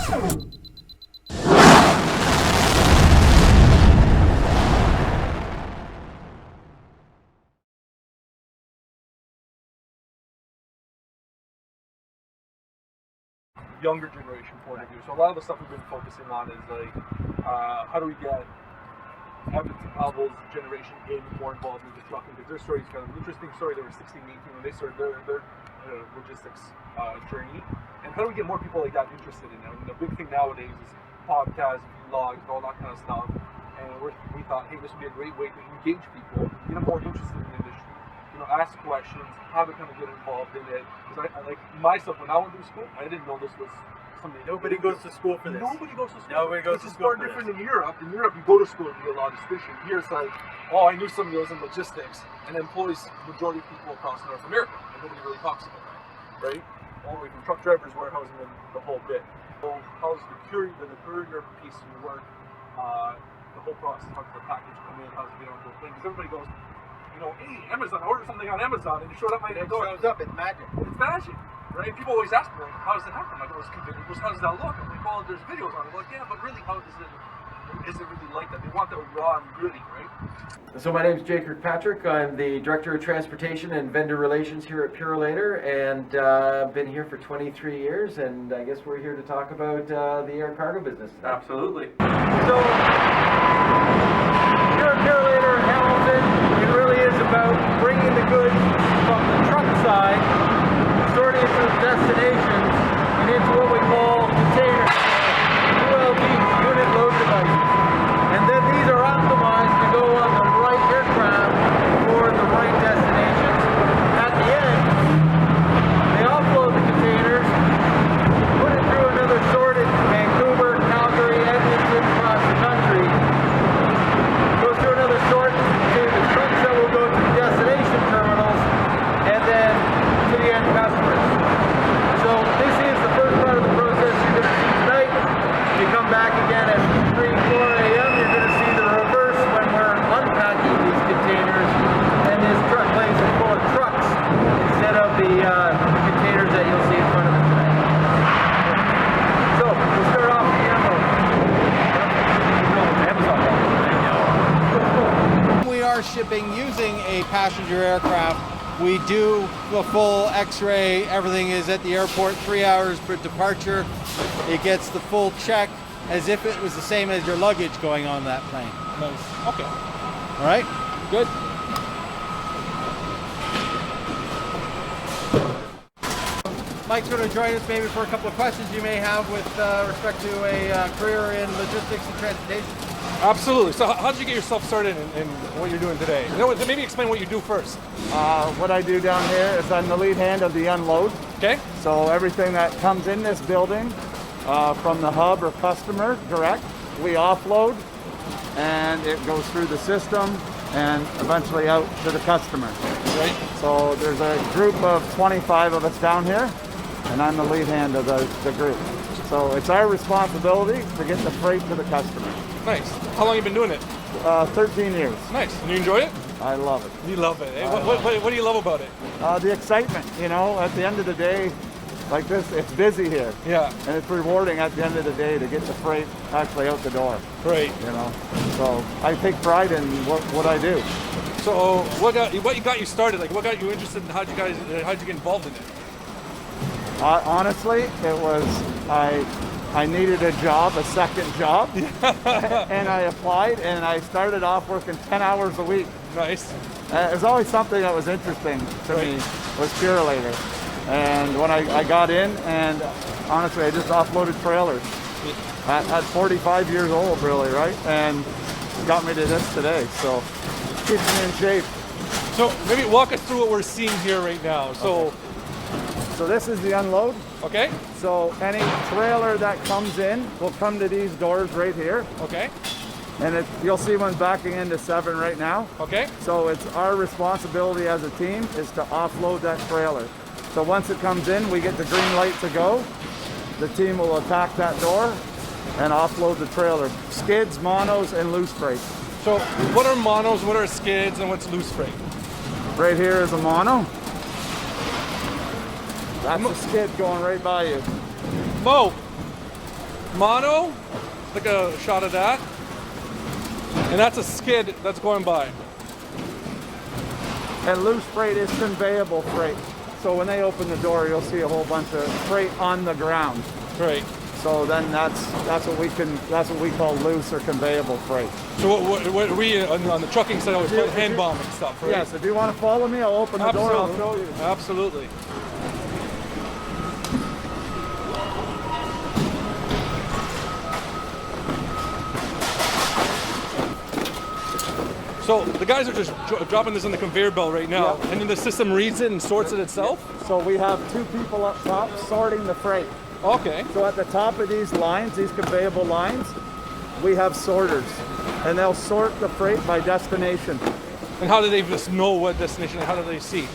Younger generation point of view. So a lot of the stuff we've been focusing on is like, how do we get Evans and Pavel's generation getting more involved in the trucking? Because their story is kind of an interesting story. They were 16, 18 when they started their logistics journey. And how do we get more people like that interested in it? I mean, the big thing nowadays is podcasts, vlogs, and all that kind of stuff. And we thought, hey, this would be a great way to engage people, get them more interested in the industry. You know, ask questions, have it kind of get involved in it. Because I like myself, when I went through school, I didn't know this was something. Nobody goes to school for this. Nobody goes to school. Nobody goes to school for this. It's far different in Europe. In Europe, you go to school to be a logistician. Here, it's like, oh, I knew somebody that was in logistics, and employs majority of people across North America, and nobody really talks about that, right? All the way from truck drivers, warehousing, and the whole bit. So, how's the courier piece of your work? The whole process, how does the package come in? How does it get onto the plane? Because everybody goes, you know, hey, Amazon, I ordered something on Amazon, and it showed up my door. It shows up, it's magic. It's magic, right? People always ask me, like, how does it happen? Like, it was convenient. How does that look? I'm like, well, there's videos on it. I'm like, yeah, but really, how is it really like that? They want that raw and gritty, right? So my name is Jake Kirkpatrick. I'm the Director of Transportation and Vendor Relations here at Purolator, and I've been here for 23 years, and I guess we're here to talk about the air cargo business today. Absolutely. So, here at Purolator in Hamilton, it really is about bringing the goods from the truck side, sorting it to the destinations, and into what we call containers, ULD, unit load devices. And then these are optimized to go on the right aircraft for the right destinations. At the end, they offload the containers, put it through another sort in Vancouver, Calgary, Edmonton, across the country, goes through another sort to the trucks that will go to the destination terminals, and then to the end customers. So this is the first part of the process you're going to see tonight. You come back again at 3, 4 a.m. You're going to see the reverse when we're unpacking these containers, and this truck place is full of trucks instead of the containers that you'll see in front of us tonight. So we'll start off with the Amazon. We are shipping using a passenger aircraft. We do the full x-ray. Everything is at the airport 3 hours per departure. It gets the full check as if it was the same as your luggage going on that plane. Nice. Okay. All right? Good. Mike's going to join us maybe for a couple of questions you may have with respect to a career in logistics and transportation. Absolutely. So how did you get yourself started in what you're doing today? You know what, maybe explain what you do first. What I do down here is I'm the lead hand of the unload. Okay. So everything that comes in this building from the hub or customer direct, we offload, and it goes through the system and eventually out to the customer. Right. So there's a group of 25 of us down here, and I'm the lead hand of the group. So it's our responsibility to get the freight to the customer. Nice. How long have you been doing it? 13 years. Nice. And you enjoy it? I love it. You love it. Eh? What do you love about it? The excitement, you know, at the end of the day, like this, it's busy here. Yeah. And it's rewarding at the end of the day to get the freight actually out the door. Right. You know, so I take pride in what I do. So what got you started? Like, what got you interested in how'd you get involved in it? Honestly, it was I needed a job, a second job, and I applied, and I started off working 10 hours a week. Nice. It was always something that was interesting to me, was Purolator. And when I got in, and honestly, I just offloaded trailers. At 45 years old, really, right? And got me to this today, so keeps me in shape. So maybe walk us through what we're seeing here right now. So, okay. So this is the unload. Okay. So any trailer that comes in will come to these doors right here. Okay. And you'll see one backing into 7 right now. Okay. So it's our responsibility as a team is to offload that trailer. So once it comes in, we get the green light to go. The team will attack that door and offload the trailer. Skids, monos, and loose freight. So what are monos, what are skids, and what's loose freight? Right here is a mono. That's a skid going right by you. Mo, mono. Take a shot of that. And that's a skid that's going by. And loose freight is conveyable freight. So when they open the door, you'll see a whole bunch of freight on the ground. Right. So then that's what we call loose or conveyable freight. So what are we on the trucking side always call hand bombing stuff, right? Yes, if you want to follow me, I'll open the door and I'll show you. Absolutely. So the guys are just dropping this on the conveyor belt right now, Yep. and then the system reads it and sorts it itself? So we have 2 people up top sorting the freight. Okay. So at the top of these lines, these conveyable lines, we have sorters, and they'll sort the freight by destination. And how do they just know what destination, and how do they see?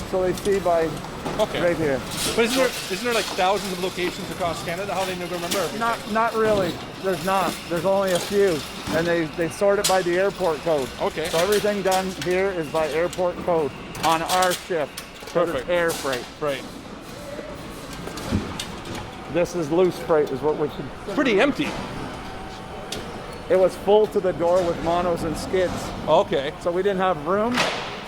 So they see by right here. But isn't there like thousands of locations across Canada? How do they never remember everything? Not really. There's not. There's only a few, and they sort it by the airport code. Okay. So everything done here is by airport code on our shift. Perfect. Air freight. Right. This is loose freight, is what we should. Pretty empty. It was full to the door with monos and skids. Okay. So we didn't have room,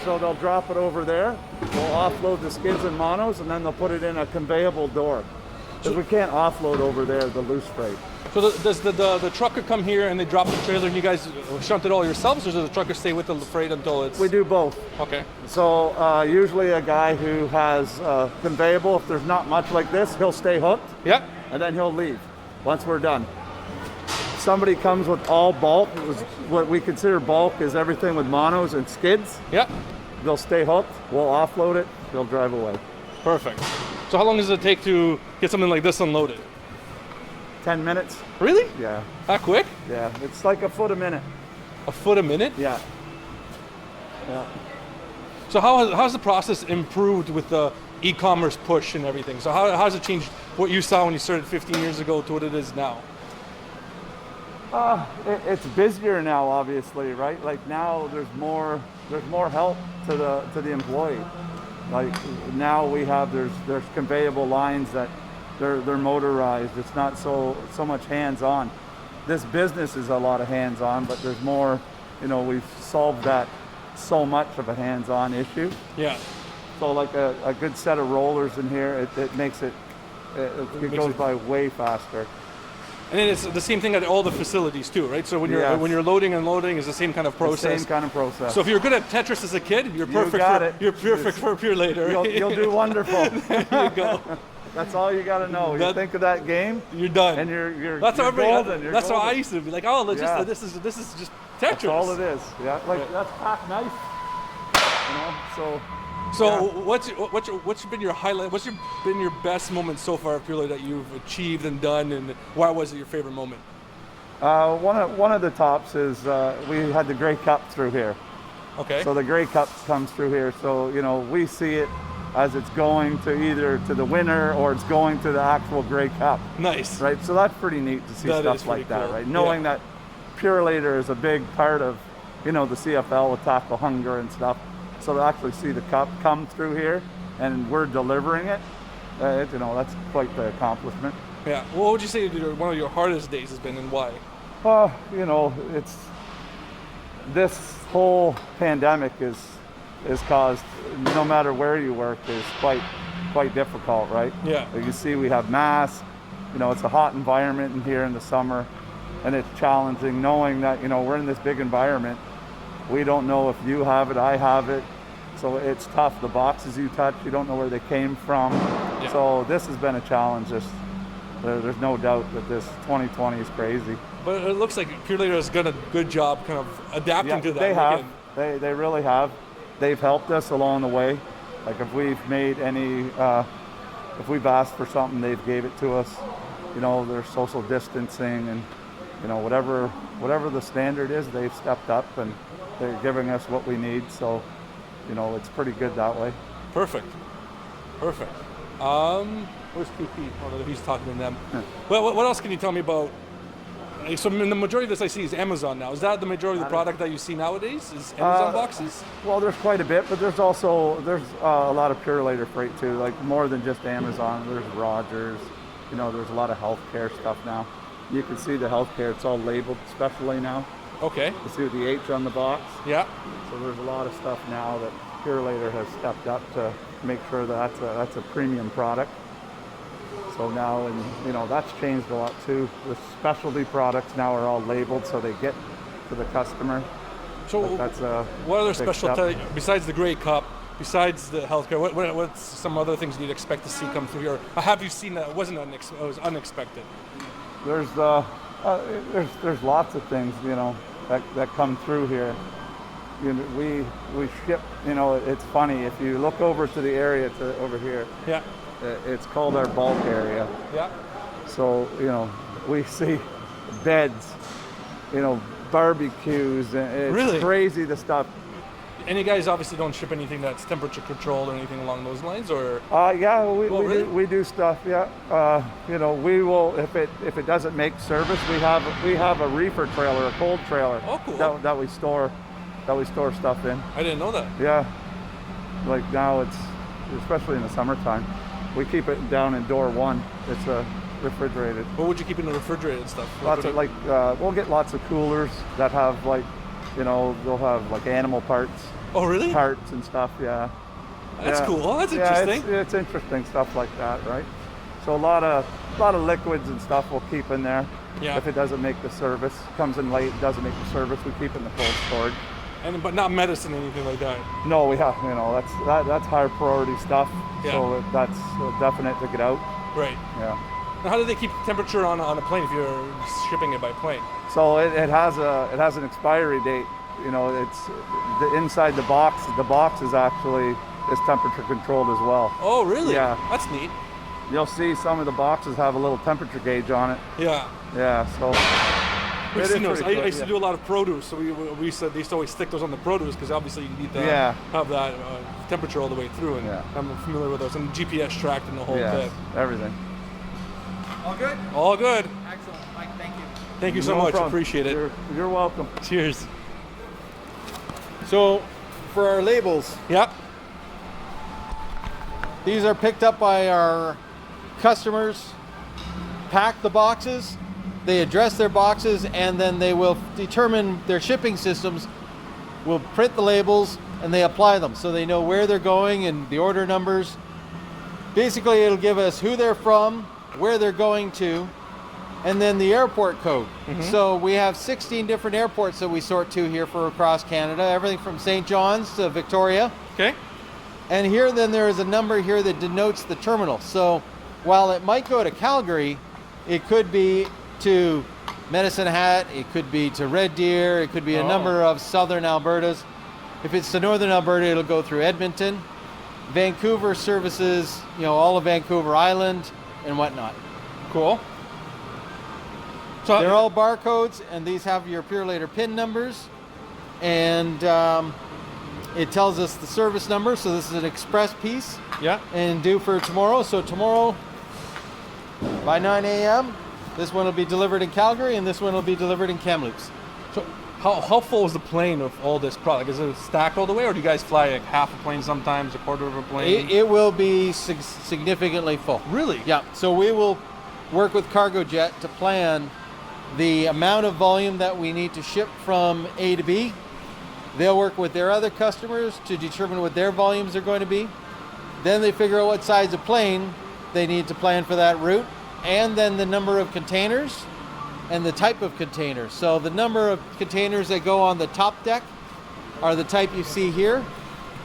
so they'll drop it over there. We'll offload the skids and monos, and then they'll put it in a conveyable door. Because we can't offload over there the loose freight. So does the trucker come here and they drop the trailer and you guys shunt it all yourselves, or does the trucker stay with the freight until it's... We do both. Okay. So usually a guy who has conveyable, if there's not much like this, he'll stay hooked. Yeah. And then he'll leave once we're done. Somebody comes with all bulk, what we consider bulk is everything with monos and skids. Yeah. They'll stay hooked, we'll offload it, they'll drive away. Perfect. So how long does it take to get something like this unloaded? 10 minutes. Really? Yeah. That quick? Yeah, it's like a foot a minute. A foot a minute? Yeah. Yeah. So how's the process improved with the e-commerce push and everything? So how has it changed what you saw when you started 15 years ago to what it is now? It's busier now, obviously, right? Like now there's more help to the employee. Like now we have there's conveyable lines that they're motorized. It's not so much hands-on. This business is a lot of hands-on, but there's more. We've solved that so much of a hands-on issue. Yeah. So like a good set of rollers in here, it makes it goes by way faster. And then it's the same thing at all the facilities too, right? So when you're loading and unloading, is the same kind of process. Same kind of process. So if you're good at Tetris as a kid, you're perfect. You're perfect for Purolator. You'll do wonderful. There you go. That's all you got to know. You think of that game, you're done. And you're that's you're how golden. That's how I used to be like. Oh, this is just Tetris. That's all it is. Yeah, like that's pack knife. So what's been your highlight? What's been your best moment so far at Purolator that you've achieved and done, and why was it your favorite moment? One of the tops is we had the Grey Cup through here. Okay. So the Grey Cup comes through here. So we see it as it's going to either to the winner or it's going to the actual Grey Cup. Nice. Right. So that's pretty neat to see stuff like that. Cool. Right. Knowing that Purolator is a big part of the CFL with tackle hunger and stuff. So to actually see the cup come through here and we're delivering it, that's quite the accomplishment. Yeah. What would you say one of your hardest days has been, and why? It's this whole pandemic is caused, no matter where you work, is quite difficult, right? Yeah. You see, we have masks. It's a hot environment in here in the summer, and it's challenging knowing that we're in this big environment. We don't know if you have it, I have it. So it's tough. The boxes you touch, you don't know where they came from. Yeah. So this has been a challenge. There's no doubt that this 2020 is crazy. But it looks like Purolator has done a good job kind of adapting to that. They have. They really have. They've helped us along the way. Like if we've made any, if we've asked for something, they've gave it to us. There's social distancing and, whatever the standard is, they've stepped up and they're giving us what we need. So, it's pretty good that way. Perfect. Where's QP? Oh, he's talking to them. Well, what else can you tell me about So the majority of this I see is Amazon now. Is that the majority of the product that you see nowadays? Is Amazon boxes? Well, there's quite a bit, but there's also a lot of Purolator freight too. Like more than just Amazon. There's Rogers. You know, there's a lot of healthcare stuff now. You can see the healthcare; it's all labeled specially now. Okay. You see the H on the box. Yeah. So there's a lot of stuff now that Purolator has stepped up to make sure that that's a premium product. So now, and you know, that's changed a lot too. The specialty products now are all labeled so they get to the customer. So what other specialty besides the Grey Cup, besides the healthcare? What's some other things you'd expect to see come through here? Or have you seen that it was unexpected? There's lots of things, you know, that come through here. You know, we ship. You know, it's funny if you look over to the area over here. Yeah. It's called our bulk area. Yeah. So, you know, we see beds, you know, barbecues, and it's really crazy the stuff. And you guys obviously don't ship anything that's temperature controlled or anything along those lines, or? Yeah, really? we do stuff. Yeah, you know, we will if it doesn't make service, we have a reefer trailer, a cold trailer. Oh, cool. That we store stuff in. I didn't know that. Yeah, like now it's especially in the summertime. We keep it down in door one. It's refrigerated. What would you keep in the refrigerated stuff? Lots of we'll get lots of coolers that have like, you know, they'll have like animal parts. Oh, really? Parts and stuff. Yeah. That's cool. That's yeah, interesting. It's interesting stuff like that, right? So a lot of liquids and stuff we'll keep in there. Yeah. If it doesn't make the service, comes in late, doesn't make the service, we keep in the cold storage. But not medicine, anything like that. No, we have, you know, that's higher priority stuff. Yeah. So that's definite to get out. Right. Yeah. Now, how do they keep temperature on a plane if you're shipping it by plane? So it has an expiry date. You know, it's the inside the box. The box is temperature controlled as well. Oh, really? Yeah. That's neat. You'll see some of the boxes have a little temperature gauge on it. Yeah. Yeah. So. I used to do a lot of produce, so we used to always stick those on the produce because obviously you need to have that temperature all the way through, and I'm familiar with those, and GPS tracked and the whole bit. Everything. All good? All good. Excellent, Mike. Thank you. Thank you so much. problem. Appreciate it. You're welcome. Cheers. So for our labels, Yep. these are picked up by our customers, pack the boxes, they address their boxes, and then they will determine their shipping systems, will print the labels, and they apply them so they know where they're going and the order numbers. Basically, it'll give us who they're from, where they're going to, and then the airport code. So we have 16 different airports that we sort to here for across Canada, everything from St. John's to Victoria. Okay. And here then there is a number here that denotes the terminal. So while it might go to Calgary, it could be to Medicine Hat, it could be to Red Deer, it could be a number of southern Albertas. If it's to northern Alberta, it'll go through Edmonton. Vancouver services, you know, all of Vancouver Island and whatnot. Cool. So They're all barcodes, and these have your Purolator PIN numbers, and it tells us the service number. So this is an express piece, and due for tomorrow. So tomorrow by 9 a.m. this one will be delivered in Calgary, and this one will be delivered in Kamloops. So how full is the plane of all this product? Is it stacked all the way, or do you guys fly like half a plane sometimes, a quarter of a plane? It will be significantly full. Really? Yeah. So we will work with CargoJet to plan the amount of volume that we need to ship from A to B. They'll work with their other customers to determine what their volumes are going to be. Then they figure out what size of plane they need to plan for that route, and then the number of containers and the type of containers. So the number of containers that go on the top deck are the type you see here.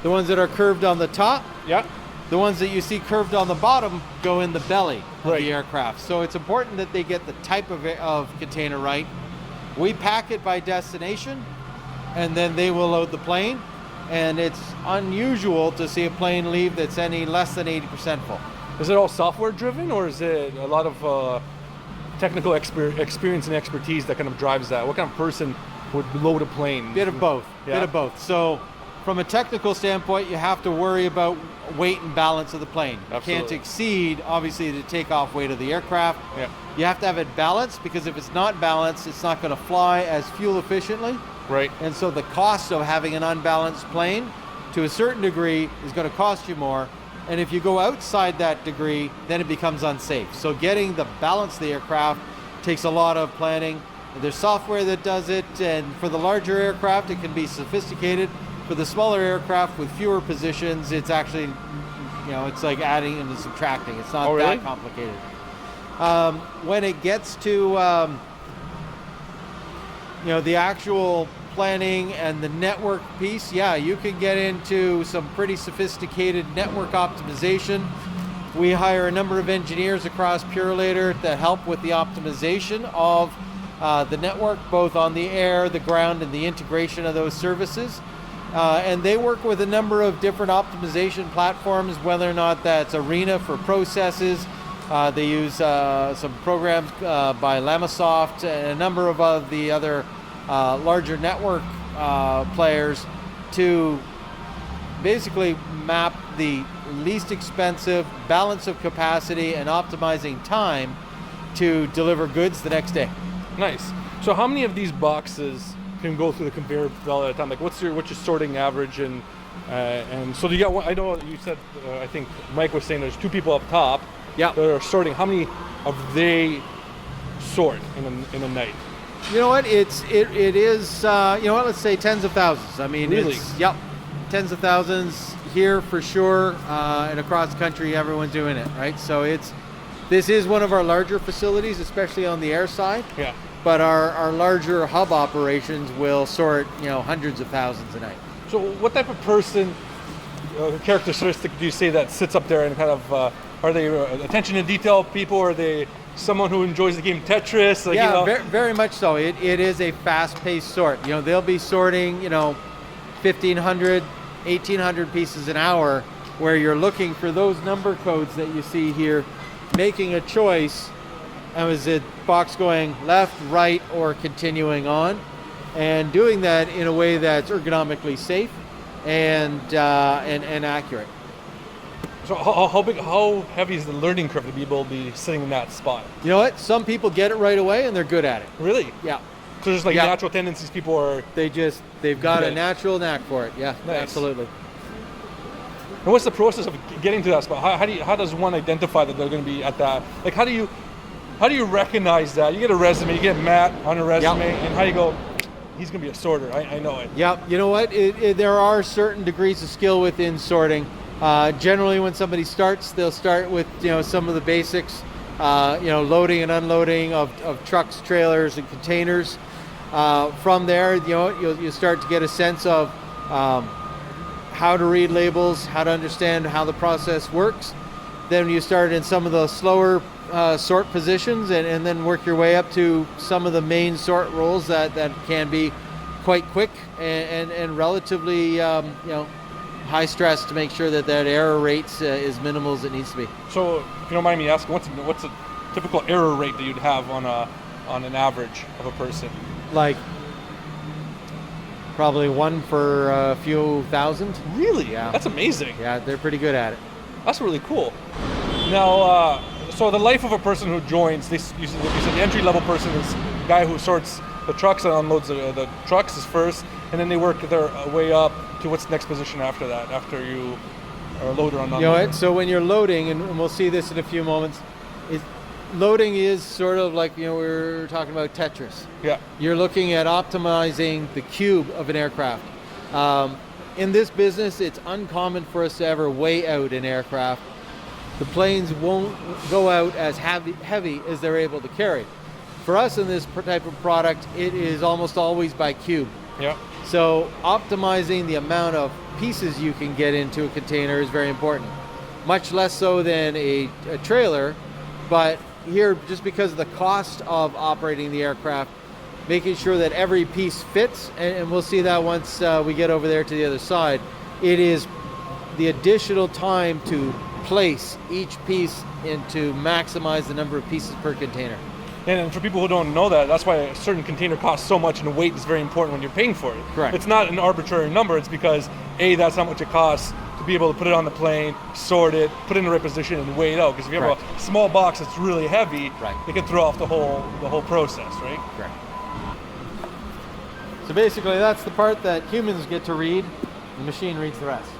The ones that are curved on the top. Yeah. The ones that you see curved on the bottom go in the belly of the aircraft. So it's important that they get the type of container right. We pack it by destination, and then they will load the plane. And it's unusual to see a plane leave that's any less than 80% full. Is it all software driven, or is it a lot of technical experience and expertise that kind of drives that? What kind of person would load a plane? Bit of both. Yeah. Bit of both. So from a technical standpoint, you have to worry about weight and balance of the plane. You can't Absolutely. exceed, obviously, the takeoff weight of the aircraft. Yeah. You have to have it balanced, because if it's not balanced, it's not going to fly as fuel efficiently. Right. And so the cost of having an unbalanced plane, to a certain degree, is going to cost you more. And if you go outside that degree, then it becomes unsafe. So getting the balance of the aircraft takes a lot of planning. There's software that does it, and for the larger aircraft, it can be sophisticated. For the smaller aircraft with fewer positions, it's actually, it's like adding and subtracting. It's not really? that complicated. When it gets to, the actual planning and the network piece, you can get into some pretty sophisticated network optimization. We hire a number of engineers across Purolator that help with the optimization of the network, both on the air, the ground, and the integration of those services. And they work with a number of different optimization platforms, whether or not that's Arena for processes. They use some programs by Lamasoft and a number of the other larger network players to basically map the least expensive balance of capacity and optimizing time to deliver goods the next day. Nice. So how many of these boxes can go through the conveyor belt at a time? Like what's your sorting average, and so you got one, I know you said I think Mike was saying there's 2 people up top that are sorting. How many of they sort in a night? You know what? It is let's say tens of thousands. I mean, really? Tens of thousands here for sure, and across the country, everyone's doing it, right? So this is one of our larger facilities, especially on the air side. Yeah. But our larger hub operations will sort, hundreds of thousands a night. So what type of person, characteristic do you say that sits up there and kind of, are they attention to detail people? Are they someone who enjoys the game Tetris? Like, very much so. It is a fast-paced sort. They'll be sorting, 1,500, 1,800 pieces an hour, where you're looking for those number codes that you see here, making a choice. And is it box going left, right, or continuing on? And doing that in a way that's ergonomically safe and accurate. So how heavy is the learning curve to be able to be sitting in that spot? You know what? Some people get it right away and they're good at it. Really? Yeah. So there's like natural tendencies. People are. They've got a natural knack for it. Yeah, nice. Absolutely. And what's the process of getting to that spot? How does one identify that they're going to be at that? Like how do you recognize that? You get a resume, you get Matt on a resume, and how do you go, he's going to be a sorter, I know it. Yeah, you know what? There are certain degrees of skill within sorting. Generally, when somebody starts, they'll start with some of the basics, loading and unloading of trucks, trailers, and containers. From there, you'll start to get a sense of how to read labels, how to understand how the process works. Then you start in some of the slower sort positions, and then work your way up to some of the main sort roles that can be quite quick and relatively high stress to make sure that error rate is minimal as it needs to be. So if you don't mind me asking, what's a typical error rate that you'd have on an average of a person? Like probably one for a few thousand. Really? Yeah. That's amazing. Yeah, they're pretty good at it. That's really cool. Now, so the life of a person who joins, you said the entry-level person is the guy who sorts the trucks and unloads the trucks is first, and then they work their way up to what's the next position after that, after you are loader on unloader. So when you're loading, and we'll see this in a few moments, loading is sort of like, we were talking about Tetris. Yeah. You're looking at optimizing the cube of an aircraft. In this business, it's uncommon for us to ever weigh out an aircraft. The planes won't go out as heavy as they're able to carry. For us in this type of product, it is almost always by cube. Yeah. So optimizing the amount of pieces you can get into a container is very important. Much less so than a trailer, but here, just because of the cost of operating the aircraft, making sure that every piece fits, and we'll see that once we get over there to the other side, it is the additional time to place each piece and to maximize the number of pieces per container. And for people who don't know that, that's why a certain container costs so much, and the weight is very important when you're paying for it. Correct. It's not an arbitrary number. It's because that's how much it costs to be able to put it on the plane, sort it, put it in the right position, and weigh it out. Because if you have a small box that's really heavy, it can throw off the whole process, right? Correct. So basically, that's the part that humans get to read. The machine reads the rest.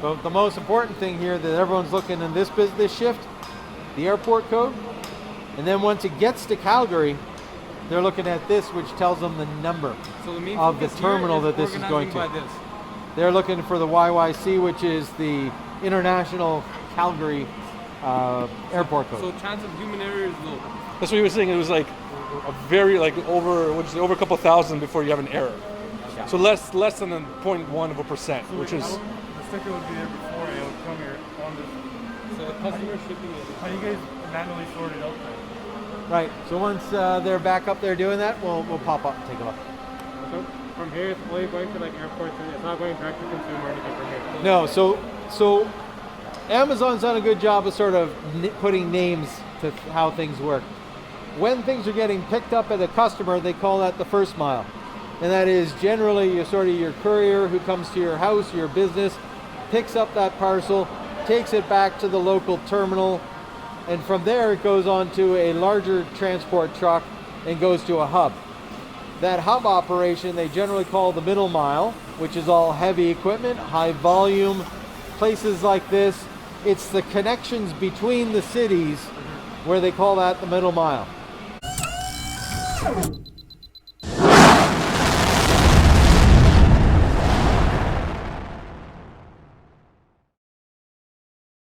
So the most important thing here that everyone's looking in this shift, the airport code. And then once it gets to Calgary, they're looking at this, which tells them the number of the terminal that this is going to. They're looking for the YYC, which is the International Calgary Airport code. So chance of human error is low. That's what he was saying. It was like a very over a couple thousand before you have an error. Yeah. So less than 0.1%, which is. The sticker would be there before it would come here on this. So the customer shipping it. How do you guys manually sort it out then? Right. So once they're back up there doing that, we'll pop up and take a look. So from here, it's only going to like airports. It's not going direct to consumer or anything from here. No. So Amazon's done a good job of sort of putting names to how things work. When things are getting picked up at a customer, they call that the first mile. And that is generally your courier who comes to your house, your business, picks up that parcel, takes it back to the local terminal, and from there it goes on to a larger transport truck and goes to a hub. That hub operation they generally call the middle mile, which is all heavy equipment, high volume, places like this. It's the connections between the cities where they call that the middle mile.